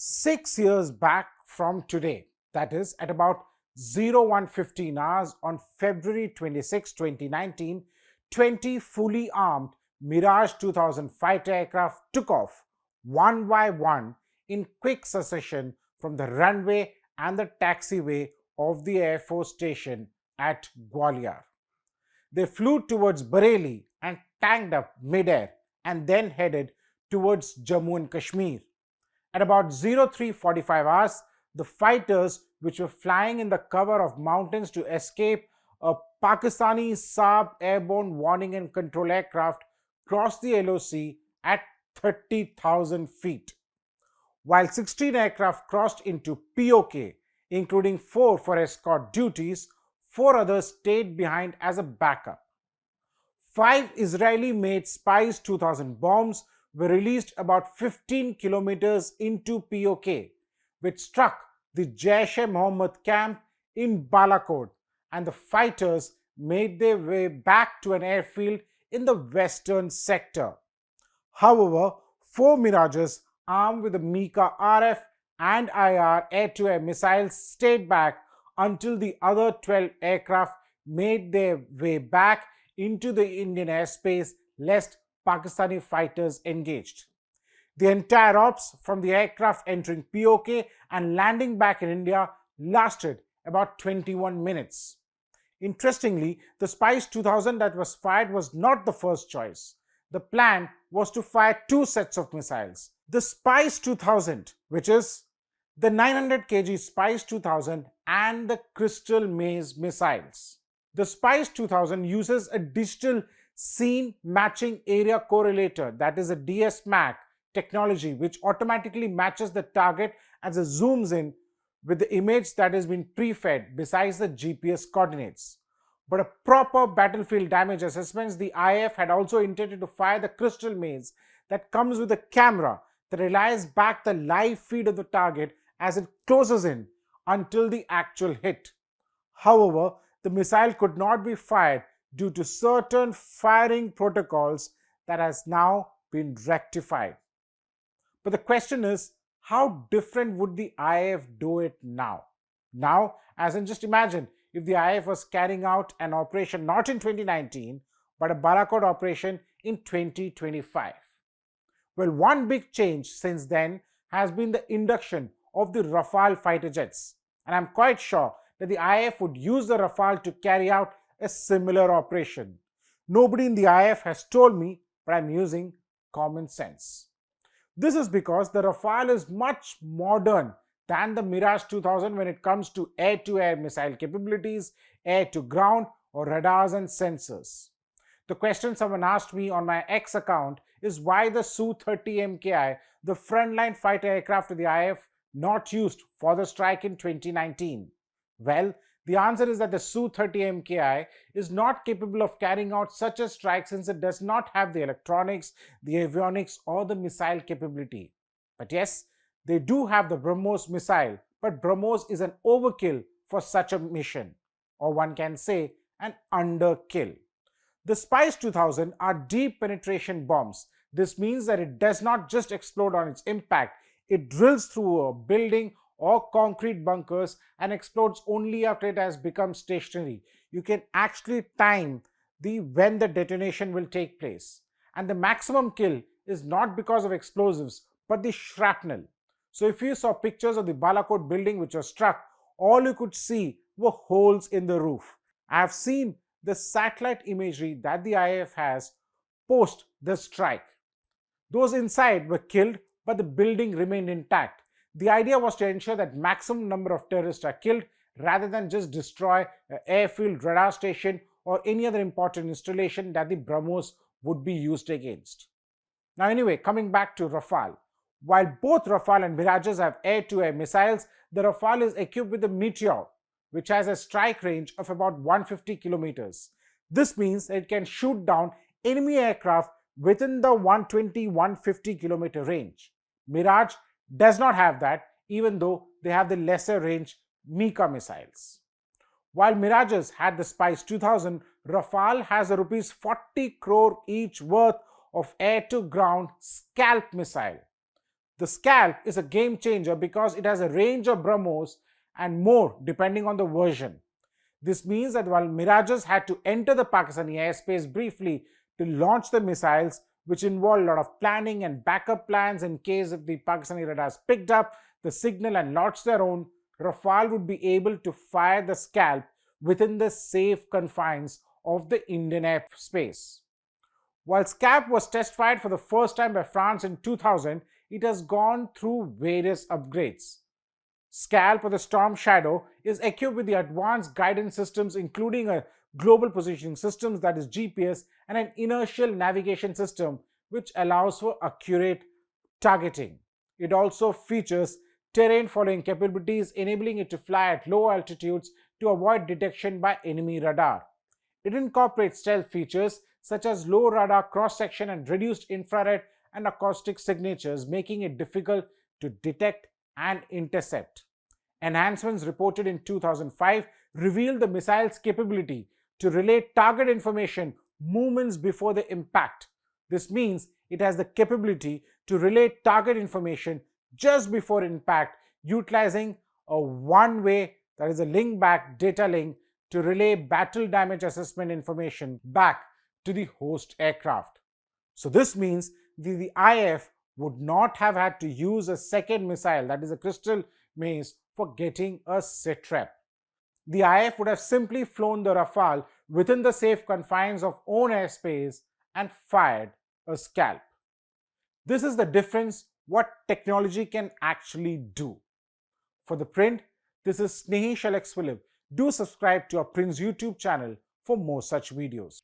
6 years back from today, that is at about 01:15 hours on February 26, 2019, 20 fully armed Mirage 2000 fighter aircraft took off one by one in quick succession from the runway and the taxiway of the Air Force Station at Gwalior. They flew towards Bareilly and tanked up midair and then headed towards Jammu and Kashmir. At about 03:45 hours, the fighters, which were flying in the cover of mountains to escape a Pakistani Saab airborne warning and control aircraft, crossed the LOC at 30,000 feet. While 16 aircraft crossed into POK, including 4 for escort duties, 4 others stayed behind as a backup. 5 Israeli-made Spice 2000 bombs were released about 15 kilometers into POK, which struck the Jaish-e-Mohammed camp in Balakot, and the fighters made their way back to an airfield in the western sector. However, 4 Mirages armed with the Mika RF and IR air-to-air missiles stayed back until the other 12 aircraft made their way back into the Indian airspace lest Pakistani fighters engaged. The entire ops from the aircraft entering POK and landing back in India lasted about 21 minutes. Interestingly, the Spice 2000 that was fired was not the first choice. The plan was to fire 2 sets of missiles. The Spice 2000, which is the 900 kg Spice 2000 and the Crystal Maze missiles. The Spice 2000 uses a digital scene matching area correlator, that is a DSMAC technology, which automatically matches the target as it zooms in with the image that has been pre-fed besides the GPS coordinates. But a proper battlefield damage assessment, the IAF had also intended to fire the Crystal Maze that comes with a camera that relies back the live feed of the target as it closes in until the actual hit. However, the missile could not be fired due to certain firing protocols that has now been rectified. But the question is, how different would the IAF do it now? Now, as in just imagine if the IAF was carrying out an operation not in 2019, but a Balakot operation in 2025. Well, one big change since then has been the induction of the Rafale fighter jets. And I'm quite sure that the IAF would use the Rafale to carry out a similar operation. Nobody in the IAF has told me, but I'm using common sense. This is because the Rafale is much modern than the Mirage 2000 when it comes to air-to-air missile capabilities, air-to-ground, or radars and sensors. The question someone asked me on my X account is why the Su-30 MKI, the frontline fighter aircraft of the IAF, not used for the strike in 2019. Well, the answer is that the Su-30 MKI is not capable of carrying out such a strike since it does not have the electronics, the avionics, or the missile capability. But yes, they do have the BrahMos missile, but BrahMos is an overkill for such a mission, or one can say an underkill. The Spice 2000 are deep penetration bombs. This means that it does not just explode on its impact, it drills through a building or concrete bunkers and explodes only after it has become stationary. You can actually time when the detonation will take place. And the maximum kill is not because of explosives, but the shrapnel. So if you saw pictures of the Balakot building which was struck, all you could see were holes in the roof. I have seen the satellite imagery that the IAF has post the strike. Those inside were killed, but the building remained intact. The idea was to ensure that maximum number of terrorists are killed rather than just destroy an airfield, radar station, or any other important installation that the BrahMos would be used against. Now anyway, coming back to Rafale. While both Rafale and Mirages have air-to-air missiles, the Rafale is equipped with the Meteor, which has a strike range of about 150 kilometers. This means that it can shoot down enemy aircraft within the 120-150 kilometer range. Mirage does not have that, even though they have the lesser range Mika missiles. While Mirages had the Spice 2000, Rafale has a rupees 40 crore each worth of air-to-ground Scalp missile. The Scalp is a game changer because it has a range of BrahMos and more depending on the version. This means that while Mirages had to enter the Pakistani airspace briefly to launch the missiles, which involved a lot of planning and backup plans in case if the Pakistani radars picked up the signal and launched their own, Rafale would be able to fire the Scalp within the safe confines of the Indian airspace. While Scalp was test fired for the first time by France in 2000, it has gone through various upgrades. Scalp, or the Storm Shadow, is equipped with the advanced guidance systems including a global positioning system, that is GPS, and an inertial navigation system which allows for accurate targeting. It also features terrain following capabilities, enabling it to fly at low altitudes to avoid detection by enemy radar. It incorporates stealth features such as low radar cross-section and reduced infrared and acoustic signatures, making it difficult to detect and intercept. Enhancements reported in 2005 revealed the missile's capability to relay target information moments before the impact. This means it has the capability to relay target information just before impact, utilizing a one-way, that is a link back data link, to relay battle damage assessment information back to the host aircraft. So this means the IAF would not have had to use a second missile, that is a crystal maze, for getting a sitrep. The IAF would have simply flown the Rafale within the safe confines of own airspace and fired a Scalp. This is the difference what technology can actually do. For The Print, this is Snehesh Alex Philip. Do subscribe to our Print's YouTube channel for more such videos.